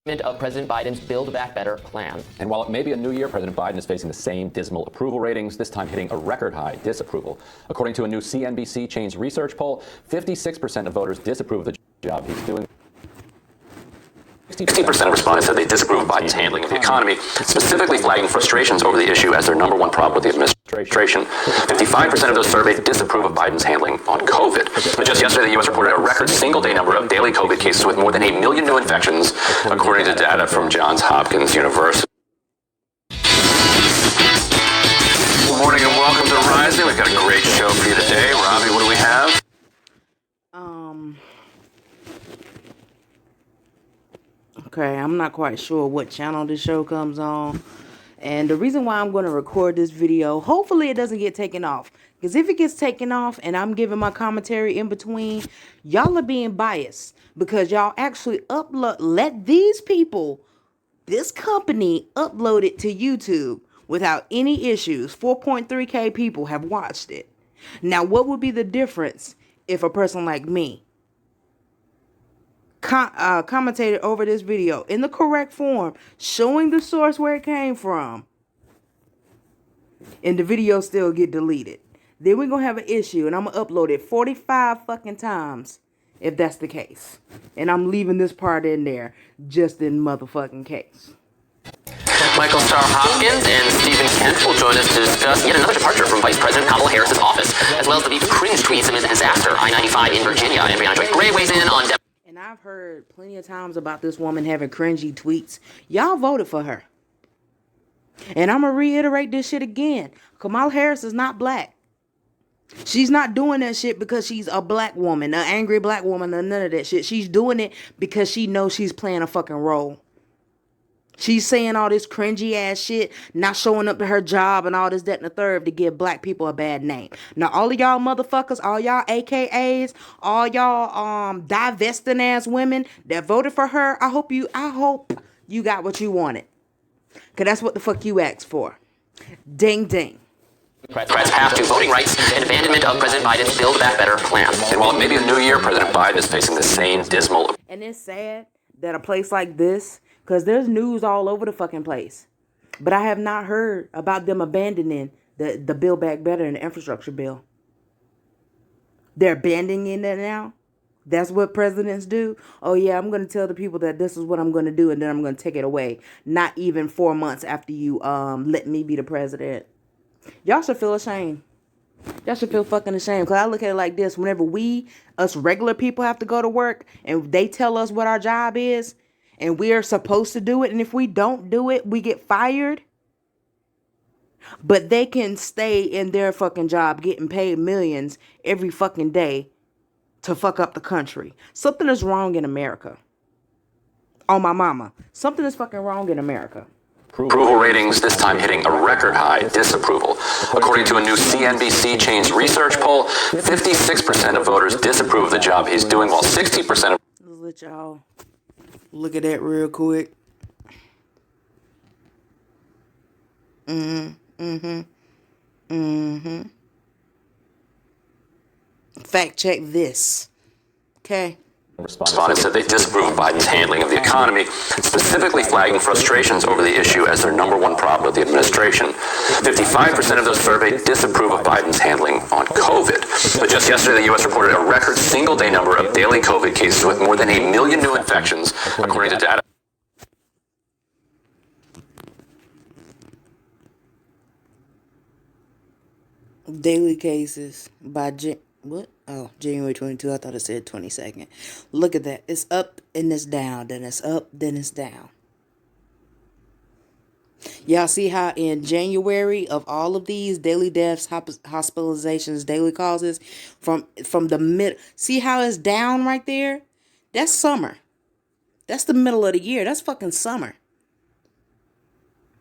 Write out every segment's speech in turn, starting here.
of President Biden's Build Back Better plan. And while it may be a new year, President Biden is facing the same dismal approval ratings, this time hitting a record high disapproval. According to a new CNBC Change research poll, 56% of voters disapprove of the job he's doing. 60% of respondents said they disapprove of Biden's handling of the economy, specifically flagging frustrations over the issue as their number one problem with the administration. 55% of those surveyed disapprove of Biden's handling on COVID. But just yesterday, the U.S. reported a record single-day number of daily COVID cases with more than 1 million new infections, according to data from Johns Hopkins University. Good morning and welcome to Rising. We've got a great show for you today. Robbie, what do we have? Okay, I'm not quite sure what channel this show comes on. And the reason why I'm going to record this video, hopefully it doesn't get taken off. Because if it gets taken off and I'm giving my commentary in between, y'all are being biased. Because y'all actually let these people, this company, upload it to YouTube without any issues. 4.3K people have watched it. Now, what would be the difference if a person like me commentated over this video in the correct form, showing the source where it came from, and the video still get deleted? Then we're gonna have an issue, and I'm gonna upload it 45 fucking times if that's the case. And I'm leaving this part in there just in motherfucking case. Michael Starr Hopkins and Stephen Kent will join us to discuss yet another departure from Vice President Kamala Harris's office, as well as the deep cringe tweets amid the disaster. I-95 in Virginia, and Brianna Joy Gray weighs in on... And I've heard plenty of times about this woman having cringy tweets. Y'all voted for her. And I'm going to reiterate this shit again. Kamala Harris is not black. She's not doing that shit because she's a black woman, an angry black woman, or none of that shit. She's doing it because she knows she's playing a fucking role. She's saying all this cringy ass shit, not showing up to her job and all this, that, and the third to give black people a bad name. Now, all of y'all motherfuckers, all y'all AKAs, all y'all divesting ass women that voted for her, I hope you got what you wanted. Cause that's what the fuck you asked for. Ding ding. Democrats' path to voting rights and abandonment of President Biden's Build Back Better plan. And while it may be a new year, President Biden is facing the same dismal... And it's sad that a place like this, because there's news all over the fucking place, but I have not heard about them abandoning the Build Back Better and the infrastructure bill. They're abandoning it now. That's what presidents do. Oh yeah, I'm going to tell the people that this is what I'm going to do, and then I'm going to take it away. Not even 4 months after you let me be the president. Y'all should feel ashamed. Y'all should feel fucking ashamed. Because I look at it like this. Whenever us regular people have to go to work and they tell us what our job is, and we are supposed to do it, and if we don't do it, we get fired. But they can stay in their fucking job getting paid millions every fucking day to fuck up the country. Something is wrong in America. Oh, my mama. Something is fucking wrong in America. Approval ratings this time hitting a record high disapproval. According to a new CNBC Change research poll, 56% of voters disapprove of the job he's doing, while 60% of... Let's let y'all look at that real quick. Fact check this. Okay. Respondents said they disapprove of Biden's handling of the economy, specifically flagging frustrations over the issue as their number one problem with the administration. 55% of those surveyed disapprove of Biden's handling on COVID. But just yesterday, the U.S. reported a record single-day number of daily COVID cases with more than 1 million new infections, according to data. Daily cases by what? Oh, January 22. I thought it said 22nd. Look at that. It's up and it's down. Then it's up, then it's down. Y'all see how in January of all of these daily deaths, hospitalizations, daily causes from the mid. See how it's down right there? That's summer. That's the middle of the year. That's fucking summer.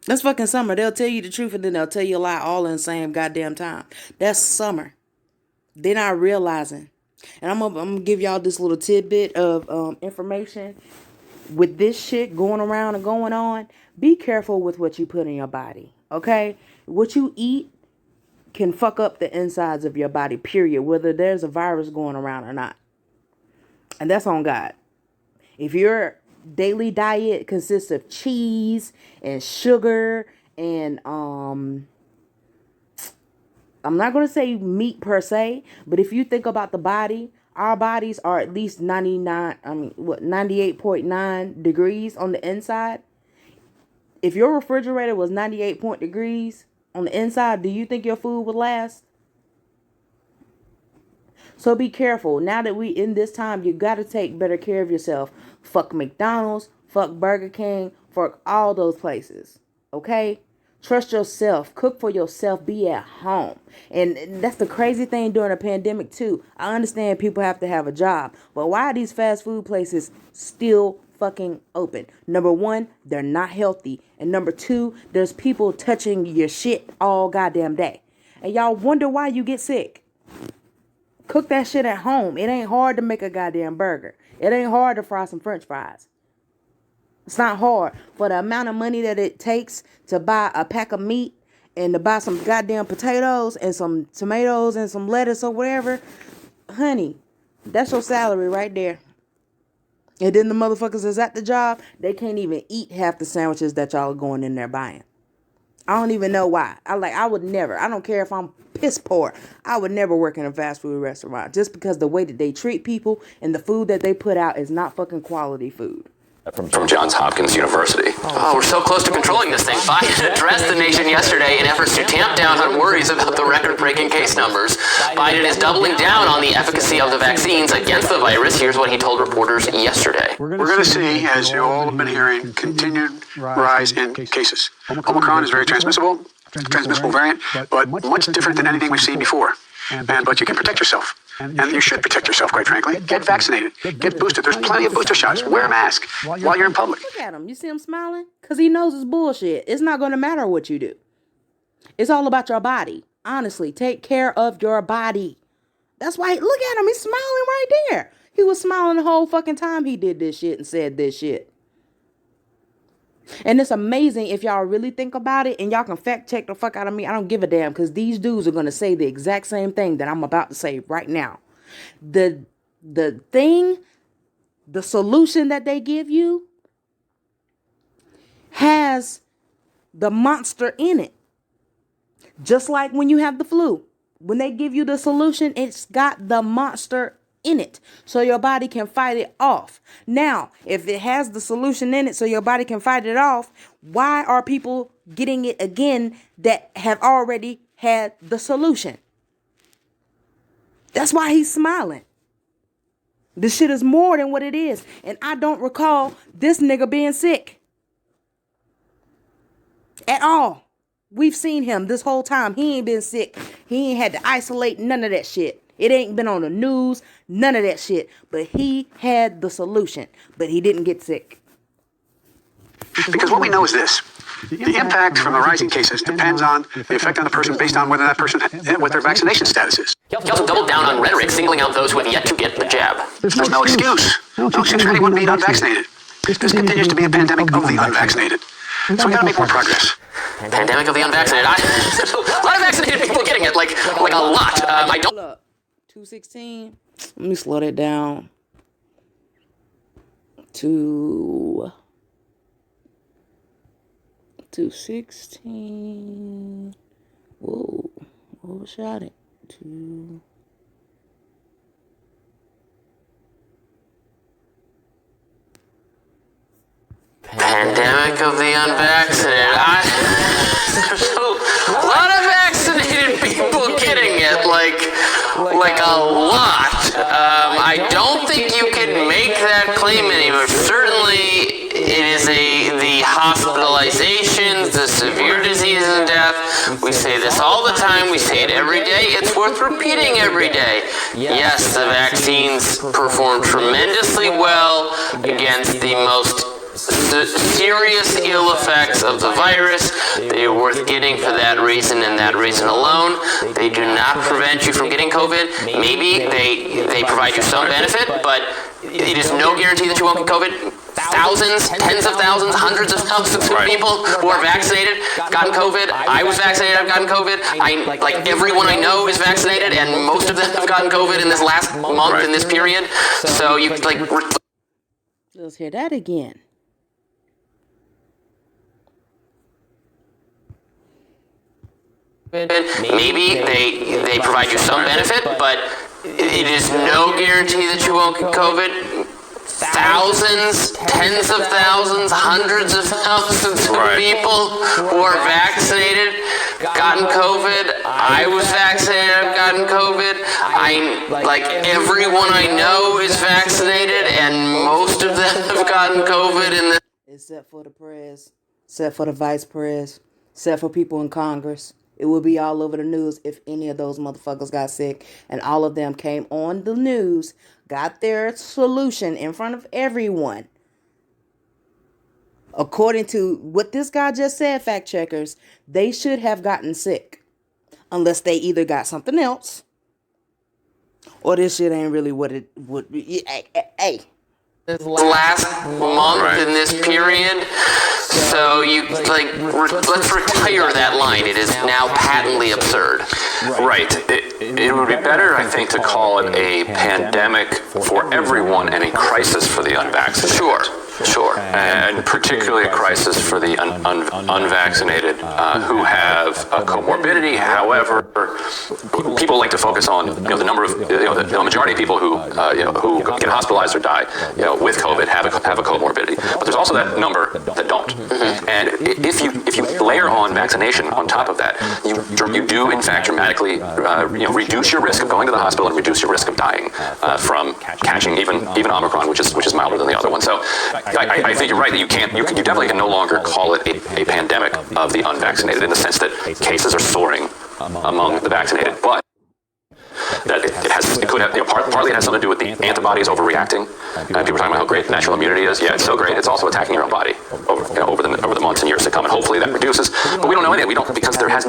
That's fucking summer. They'll tell you the truth and then they'll tell you a lie all in the same goddamn time. That's summer. They're not realizing. And I'm gonna give y'all this little tidbit of information. With this shit going around and going on, be careful with what you put in your body, okay? What you eat can fuck up the insides of your body, period, whether there's a virus going around or not. And that's on God. If you're daily diet consists of cheese and sugar and I'm not going to say meat per se, but if you think about the body, our bodies are at least 98.9 degrees on the inside. If your refrigerator was 98 degrees on the inside, do you think your food would last? So be careful. Now that we in this time, you got to take better care of yourself. Fuck McDonald's, fuck Burger King, fuck all those places. Okay? Trust yourself. Cook for yourself. Be at home. And that's the crazy thing during a pandemic too. I understand people have to have a job, but why are these fast food places still fucking open? Number one, they're not healthy. And number two, there's people touching your shit all goddamn day. And y'all wonder why you get sick. Cook that shit at home. It ain't hard to make a goddamn burger. It ain't hard to fry some French fries. It's not hard. For the amount of money that it takes to buy a pack of meat and to buy some goddamn potatoes and some tomatoes and some lettuce or whatever, honey, that's your salary right there. And then the motherfuckers is at the job, they can't even eat half the sandwiches that y'all are going in there buying. I don't even know why. I would never. I don't care if I'm piss poor. I would never work in a fast food restaurant just because the way that they treat people and the food that they put out is not fucking quality food. From Johns Hopkins University. Oh, we're so close to controlling this thing. Biden addressed the nation yesterday in efforts to tamp down on worries about the record-breaking case numbers. Biden is doubling down on the efficacy of the vaccines against the virus. Here's what he told reporters yesterday. We're going to see, as you all have been hearing, continued rise in cases. Omicron is very transmissible variant, but much different than anything we've seen before. But you can protect yourself. And you should protect yourself, quite frankly. Get vaccinated. Get boosted. There's plenty of booster shots. Wear a mask while you're in public. Look at him. You see him smiling? Because he knows it's bullshit. It's not going to matter what you do. It's all about your body. Honestly, take care of your body. That's why, look at him. He's smiling right there. He was smiling the whole fucking time he did this shit and said this shit. And it's amazing if y'all really think about it, and y'all can fact check the fuck out of me. I don't give a damn, because these dudes are going to say the exact same thing that I'm about to say right now. The solution that they give you has the monster in it. Just like when you have the flu. When they give you the solution, it's got the monster in it, so your body can fight it off. Now, if it has the solution in it so your body can fight it off, why are people getting it again that have already had the solution? That's why he's smiling. This shit is more than what it is. And I don't recall this nigga being sick at all. We've seen him this whole time. He ain't been sick. He ain't had to isolate, none of that shit. It ain't been on the news, none of that shit. But he had the solution, but he didn't get sick. Because what we know is this. The impact from the rising cases depends on the effect on the person based on whether that person, what their vaccination status is. He also doubled down on rhetoric, singling out those who have yet to get the jab. There's no excuse. No excuse for anyone being unvaccinated. This continues to be a pandemic of the unvaccinated. So we gotta make more progress. Pandemic of the unvaccinated. A lot of vaccinated people getting it, like a lot. I don't. 216. Let me slow that down to 216. Whoa, overshot it. Pandemic of the unvaccinated. A lot of vaccinated people getting it, like a lot. I don't think you can make that claim anymore. Certainly, it is the hospitalizations, the severe disease and death. We say this all the time. We say it every day. It's worth repeating every day. Yes, the vaccines perform tremendously well against the most serious ill effects of the virus. They are worth getting for that reason and that reason alone. They do not prevent you from getting COVID. Maybe they provide you some benefit, but it is no guarantee that you won't get COVID. Thousands, tens of thousands, hundreds of thousands of people who are vaccinated gotten COVID. I was vaccinated, I've gotten COVID. Everyone I know is vaccinated, and most of them have gotten COVID in this last month, in this period. So you Let's hear that again. Maybe they provide you some benefit, but it is no guarantee that you won't get COVID. Thousands, tens of thousands, hundreds of thousands of people who are vaccinated gotten COVID. I was vaccinated, I've gotten COVID. Everyone I know is vaccinated, and most of them have gotten COVID. Except for the press, except for the vice press, except for people in Congress. It would be all over the news if any of those motherfuckers got sick, and all of them came on the news, got their solution in front of everyone. According to what this guy just said, fact checkers, they should have gotten sick. Unless they either got something else, or this shit ain't really what it would be. Hey. This last month in this period, so let's retire that line. It is now patently absurd. Right. It would be better, I think, to call it a pandemic for everyone and a crisis for the unvaccinated. Sure. And particularly a crisis for the unvaccinated who have a comorbidity. However, people like to focus on the number of the majority of people who get hospitalized or die with COVID have a comorbidity. But there's also that number that don't. And if you layer on vaccination on top of that, you do in fact dramatically reduce your risk of going to the hospital and reduce your risk of dying from catching even Omicron, which is milder than the other one. So I think you're right that you definitely can no longer call it a pandemic of the unvaccinated in the sense that cases are soaring among the vaccinated, but that it could have partly it has something to do with the antibodies overreacting. People are talking about how great natural immunity is. Yeah, it's so great. It's also attacking your own body over the months and years to come, and hopefully that reduces. But we don't know anything. We don't because there has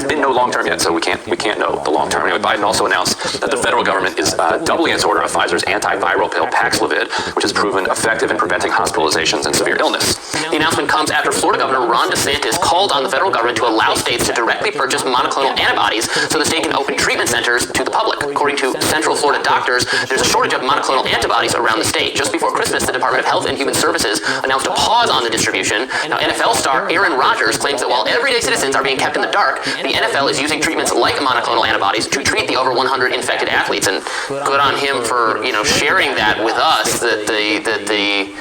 been no long term yet, so we can't know the long term. Anyway, Biden also announced that the federal government is doubling its order of Pfizer's antiviral pill Paxlovid, which has proven effective in preventing hospitalizations and severe illness. The announcement comes after Florida Governor Ron DeSantis called on the federal government to allow states to directly purchase monoclonal antibodies so the state can open treatment centers to the public. According to Central Florida doctors, there's a shortage of monoclonal antibodies around the state. Just before Christmas, the Department of Health and Human Services announced a pause on the distribution. Now, NFL star Aaron Rodgers claims that while everyday citizens are being kept in the dark, the NFL is using treatments like monoclonal antibodies to treat the over 100 infected athletes. And good on him for sharing that with us. That the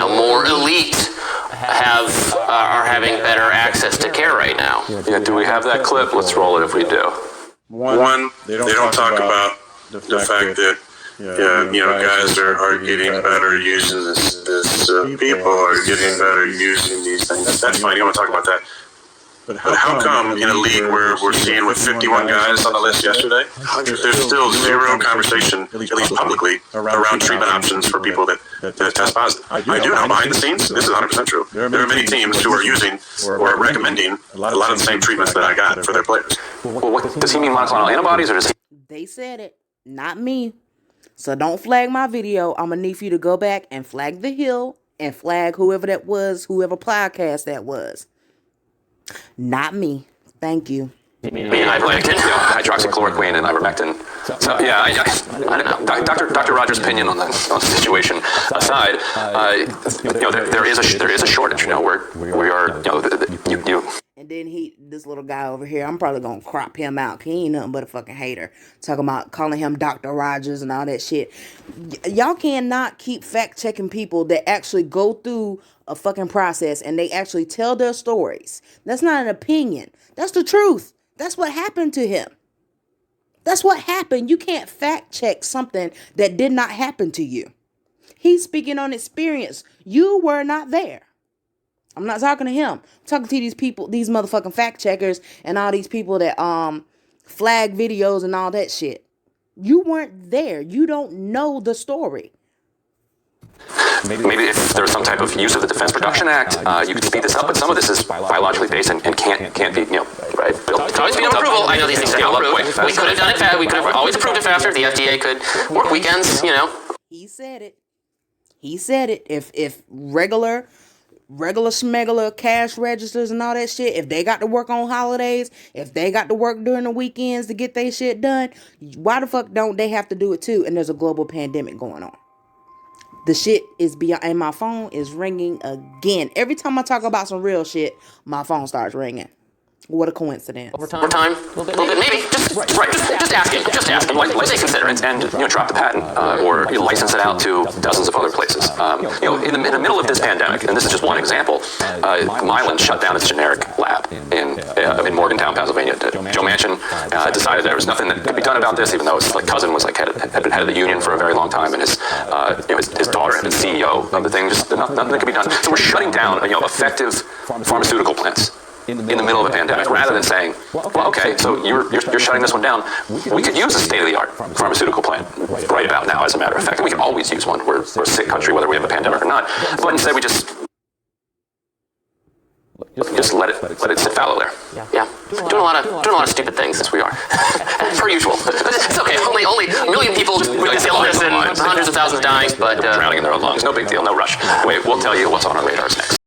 more elite are having better access to care right now. Yeah, do we have that clip? Let's roll it if we do. One, they don't talk about the fact that guys are getting better using this. People are getting better using these things. That's fine. You don't want to talk about that. But how come in a league where we're seeing with 51 guys on the list yesterday, there's still zero conversation, at least publicly, around treatment options for people that test positive? I do know behind the scenes, this is 100% true. There are many teams who are using or recommending a lot of the same treatments that I got for their players. Well, what does he mean monoclonal antibodies, or does he? They said it, not me. So don't flag my video. I'm going to need for you to go back and flag The Hill and flag whoever that was, whoever podcast that was. Not me. Thank you. Me and ivermectin, hydroxychloroquine and ivermectin. So yeah, I don't know. Dr. Rogers' opinion on the situation aside, there is a shortage. We are you. And then this little guy over here, I'm probably gonna crop him out. He ain't nothing but a fucking hater. Talking about calling him Dr. Rogers and all that shit. Y'all cannot keep fact checking people that actually go through a fucking process and they actually tell their stories. That's not an opinion. That's the truth. That's what happened to him. That's what happened. You can't fact check something that did not happen to you. He's speaking on experience. You were not there. I'm not talking to him. I'm talking to these people, these motherfucking fact checkers and all these people that flag videos and all that shit. You weren't there. You don't know the story. Maybe if there's some type of use of the Defense Production Act, you could speed this up, but some of this is biologically based and can't be, right? It's always been approval. I know these things are now approved. We could have done it fast. We could have always approved it faster. The FDA could work weekends, He said it. He said it. If regular schmegular cash registers and all that shit, if they got to work on holidays, if they got to work during the weekends to get their shit done, why the fuck don't they have to do it too? And there's a global pandemic going on. The shit is beyond, and my phone is ringing again. Every time I talk about some real shit, my phone starts ringing. What a coincidence. Over time, a little bit, maybe. Just asking. Like they consider it and drop the patent or license it out to dozens of other places. In the middle of this pandemic, and this is just one example, Mylan shut down its generic lab in Morgantown, Pennsylvania. Joe Manchin decided there was nothing that could be done about this, even though his cousin was had been head of the union for a very long time, and his daughter had been CEO of the thing. Just nothing that could be done. So we're shutting down effective pharmaceutical plants in the middle of a pandemic, rather than saying, well, okay, so you're shutting this one down. We could use a state-of-the-art pharmaceutical plant right about now, as a matter of fact. And we can always use one. We're a sick country, whether we have a pandemic or not. But instead, we just let it sit fallow there. Yeah. Doing a lot of stupid things. Yes, we are. Per usual. It's okay. Only a million people with this illness and hundreds of thousands dying, but drowning in their own lungs. No big deal. No rush. Wait, we'll tell you what's on our radars next.